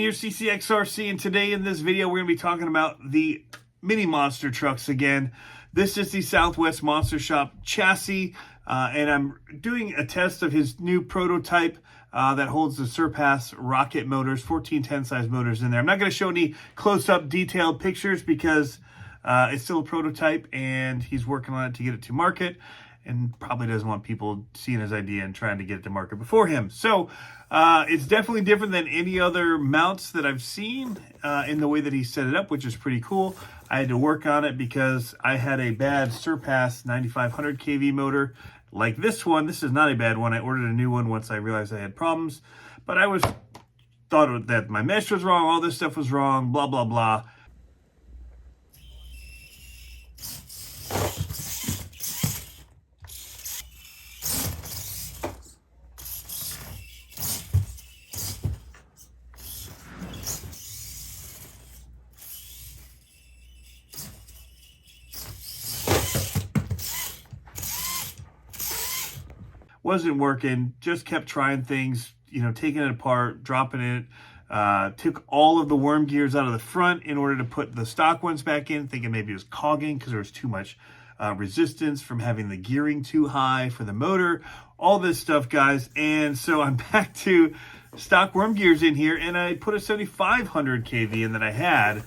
here, CCxRC, and today in this video we're going to be talking about the mini monster trucks again. This is the Southwest Monster Shop chassis, and I'm doing a test of his new prototype that holds the Surpass rocket motors, 1410 size motors in there. I'm not going to show any close-up detailed pictures because it's still a prototype and he's working on it to get it to market, and probably doesn't want people seeing his idea and trying to get it to market before him. So it's definitely different than any other mounts that I've seen in the way that he set it up, which is pretty cool. I had to work on it because I had a bad Surpass 9500 kV motor like this one. This is not a bad one. I ordered a new one once I realized I had problems, but I thought that my mesh was wrong, all this stuff was wrong, blah, blah, blah. Wasn't working, just kept trying things, taking it apart, dropping it, took all of the worm gears out of the front in order to put the stock ones back in, thinking maybe it was cogging because there was too much resistance from having the gearing too high for the motor, all this stuff, guys. And so I'm back to stock worm gears in here, and I put a 7500 kV in that I had,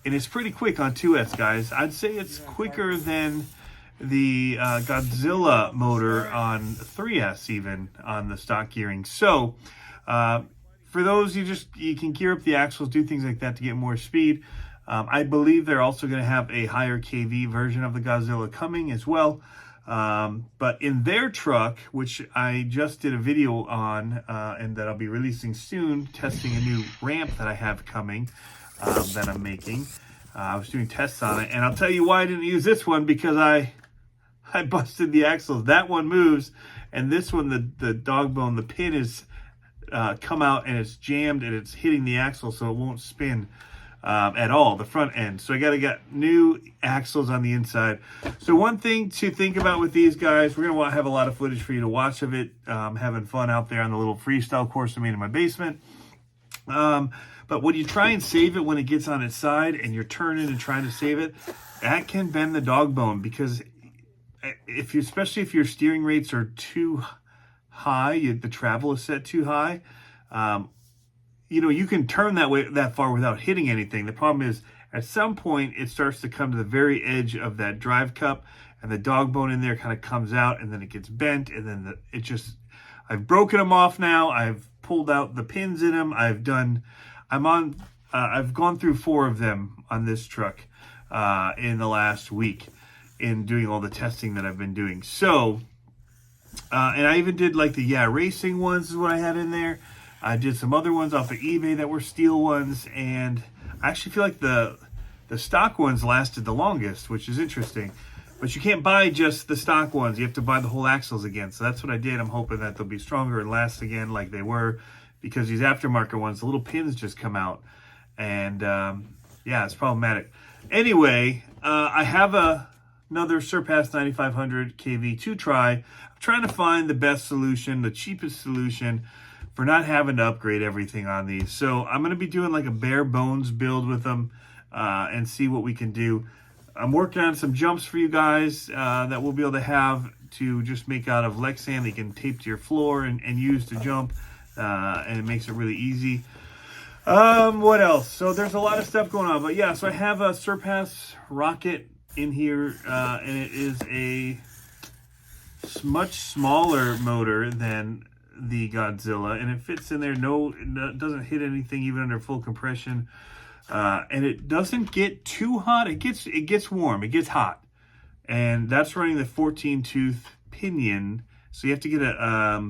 and it's pretty quick on 2S, guys. I'd say it's quicker than the Godzilla motor on 3S, even on the stock gearing. So for those, you can gear up the axles, do things like that to get more speed. I believe they're also going to have a higher kV version of the Godzilla coming as well. But in their truck, which I just did a video on and that I'll be releasing soon, testing a new ramp that I have coming that I'm making. I was doing tests on it, and I'll tell you why I didn't use this one, because I busted the axles. That one moves, and this one, the dog bone, the pin is come out and it's jammed and it's hitting the axle, so it won't spin at all, the front end. So I got to get new axles on the inside. So one thing to think about with these guys, we're going to have a lot of footage for you to watch of it, having fun out there on the little freestyle course I made in my basement. But when you try and save it, when it gets on its side and you're turning and trying to save it, that can bend the dog bone, because especially if your steering rates are too high, the travel is set too high, you can turn that far without hitting anything. The problem is, at some point, it starts to come to the very edge of that drive cup, and the dog bone in there kind of comes out, and then it gets bent, and then I've broken them off now. I've pulled out the pins in them. I've gone through 4 of them on this truck in the last week, in doing all the testing that I've been doing. So, and I even did like the racing ones is what I had in there. I did some other ones off of eBay that were steel ones, and I actually feel like the stock ones lasted the longest, which is interesting. But you can't buy just the stock ones. You have to buy the whole axles again. So that's what I did. I'm hoping that they'll be stronger and last again like they were, because these aftermarket ones, the little pins just come out. And it's problematic. Anyway, I have another Surpass 9500 kV to try. I'm trying to find the best solution, the cheapest solution for not having to upgrade everything on these. So I'm going to be doing like a bare bones build with them and see what we can do. I'm working on some jumps for you guys that we'll be able to have to just make out of Lexan that you can tape to your floor and use to jump, and it makes it really easy. What else? So there's a lot of stuff going on, but yeah, so I have a Surpass rocket in here, and it is a much smaller motor than the Godzilla, and it fits in there. It doesn't hit anything even under full compression, and it doesn't get too hot. It gets warm, it gets hot, and that's running the 14 tooth pinion. So you have to get a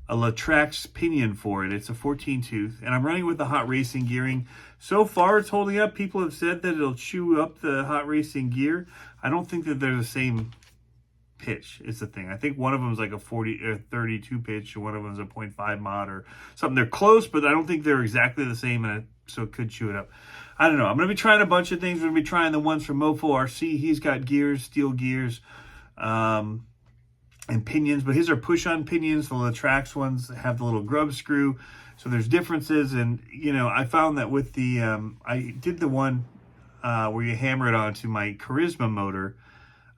Latrax pinion for it. It's a 14 tooth, and I'm running with the hot racing gearing. So far it's holding up. People have said that it'll chew up the hot racing gear. I don't think that they're the same pitch is the thing. I think one of them is like a 40 or 32 pitch, and one of them is a 0.5 mod or something. They're close, but I don't think they're exactly the same, and so it could chew it up. I don't know. I'm going to be trying a bunch of things. We're going to be trying the ones from Mofo RC. He's got gears, steel gears. and pinions, but his are push-on pinions. The Latrax ones have the little grub screw. So there's differences, and you know, I found that with the I did the one where you hammer it onto my Charisma motor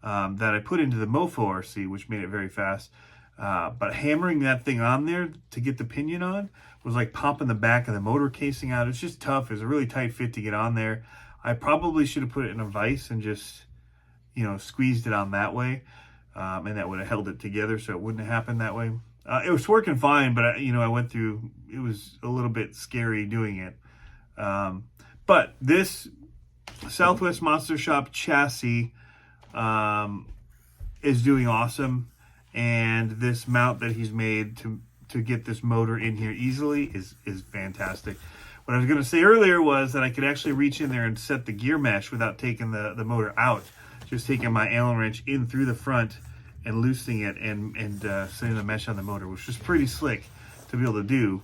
that I put into the Mofo RC, which made it very fast. But hammering that thing on there to get the pinion on was like popping the back of the motor casing out. It's just tough. It's a really tight fit to get on there. I probably should have put it in a vise and just, you know, squeezed it on that way. And that would have held it together so it wouldn't have happened that way. It was working fine, but you know, I went through, it was a little bit scary doing it. But this Southwest Monster Shop chassis is doing awesome. And this mount that he's made to get this motor in here easily is fantastic. What I was going to say earlier was that I could actually reach in there and set the gear mesh without taking the motor out. Just taking my Allen wrench in through the front and loosening it and setting the mesh on the motor, which is pretty slick to be able to do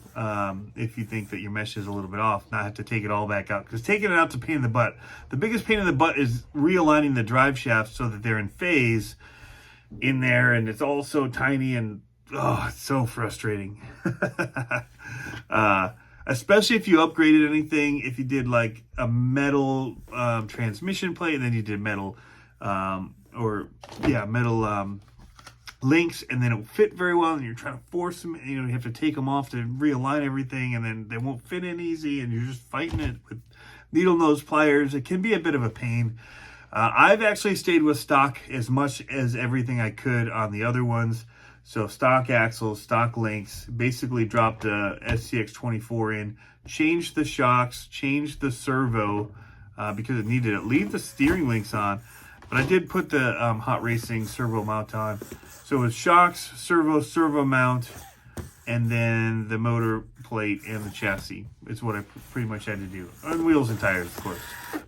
if you think that your mesh is a little bit off, not have to take it all back out. Because taking it out is a pain in the butt. The biggest pain in the butt is realigning the drive shafts so that they're in phase in there, and it's all so tiny, and oh, it's so frustrating. Especially if you upgraded anything, if you did like a metal transmission plate, and then you did metal metal links, and then it will fit very well, and you're trying to force them, you know, you have to take them off to realign everything, and then they won't fit in easy, and you're just fighting it with needle nose pliers. It can be a bit of a pain. I've actually stayed with stock as much as everything I could on the other ones. So stock axles, stock links, basically dropped a CCx24 in, changed the shocks, changed the servo because it needed it. Leave the steering links on, but I did put the Hot Racing servo mount on. So it was shocks, servo mount, and then the motor plate and the chassis is what I pretty much had to do. On wheels and tires, of course.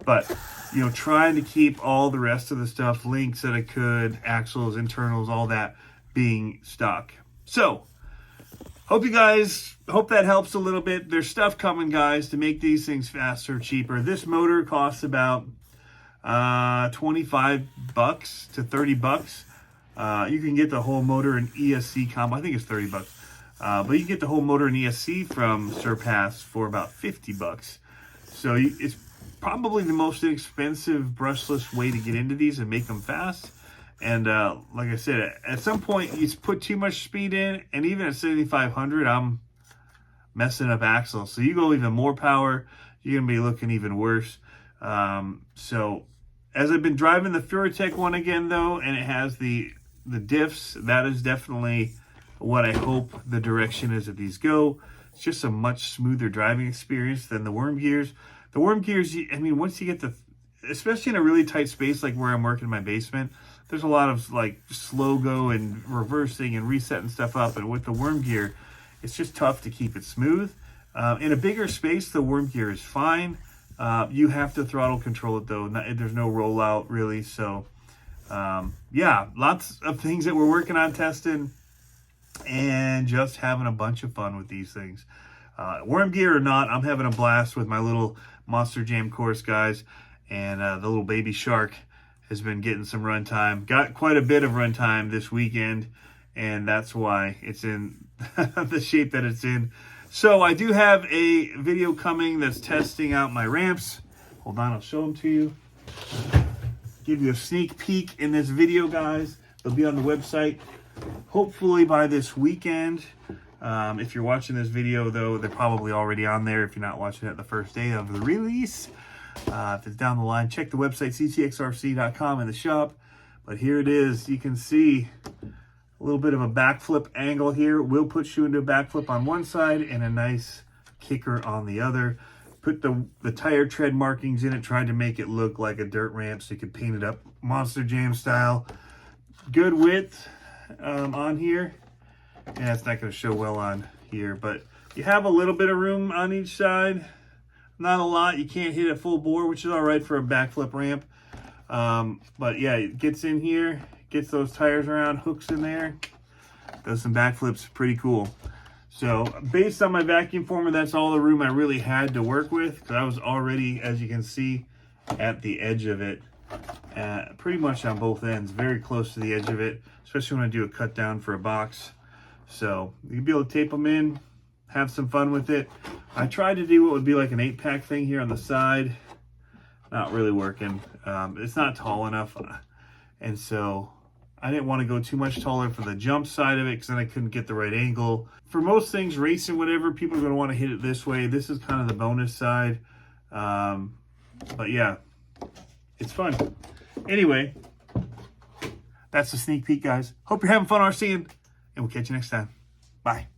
But, you know, trying to keep all the rest of the stuff, links that I could, axles, internals, all that being stock. So, hope that helps a little bit. There's stuff coming, guys, to make these things faster, cheaper. This motor costs about $25 to $30. You can get the whole motor and ESC combo. I think it's $30. But you can get the whole motor and ESC from Surpass for about $50. So it's probably the most inexpensive brushless way to get into these and make them fast. And like I said, at some point you put too much speed in, and even at 7,500, I'm messing up axles. So you go even more power, you're gonna be looking even worse. So as I've been driving the Furatech one again though, and it has the diffs, that is definitely what I hope the direction is that these go. It's just a much smoother driving experience than the worm gears. The worm gears, I mean, once you get especially in a really tight space like where I'm working in my basement, there's a lot of like slow go and reversing and resetting stuff up. And with the worm gear, it's just tough to keep it smooth. In a bigger space, the worm gear is fine. You have to throttle control it though. There's no rollout really. So yeah, lots of things that we're working on testing and just having a bunch of fun with these things. Worm gear or not, I'm having a blast with my little Monster Jam course, guys. And the little baby shark has been getting some run time. Got quite a bit of run time this weekend, and that's why it's in the shape that it's in. So I do have a video coming that's testing out my ramps. Hold on, I'll show them to you. Give you a sneak peek in this video, guys. They'll be on the website hopefully by this weekend. If you're watching this video, though, they're probably already on there if you're not watching it the first day of the release. If it's down the line, check the website, CCxRC.com, in the shop. But here it is. You can see a little bit of a backflip angle here. We'll put you into a backflip on one side and a nice kicker on the other. Put the tire tread markings in it, trying to make it look like a dirt ramp so you could paint it up Monster Jam style. Good width on here. And it's not going to show well on here, but you have a little bit of room on each side. Not a lot. You can't hit it full bore, which is all right for a backflip ramp. But yeah, it gets in here, gets those tires around, hooks in there, does some backflips. Pretty cool. So based on my vacuum former, that's all the room I really had to work with, because I was already, as you can see, at the edge of it, pretty much on both ends, very close to the edge of it, especially when I do a cut down for a box. So you'll be able to tape them in, have some fun with it. I tried to do what would be like an 8-pack thing here on the side. Not really working. It's not tall enough. And so I didn't want to go too much taller for the jump side of it because then I couldn't get the right angle. For most things, racing, whatever, people are going to want to hit it this way. This is kind of the bonus side. But yeah, it's fun. Anyway, that's a sneak peek, guys. Hope you're having fun RCing, and we'll catch you next time. Bye.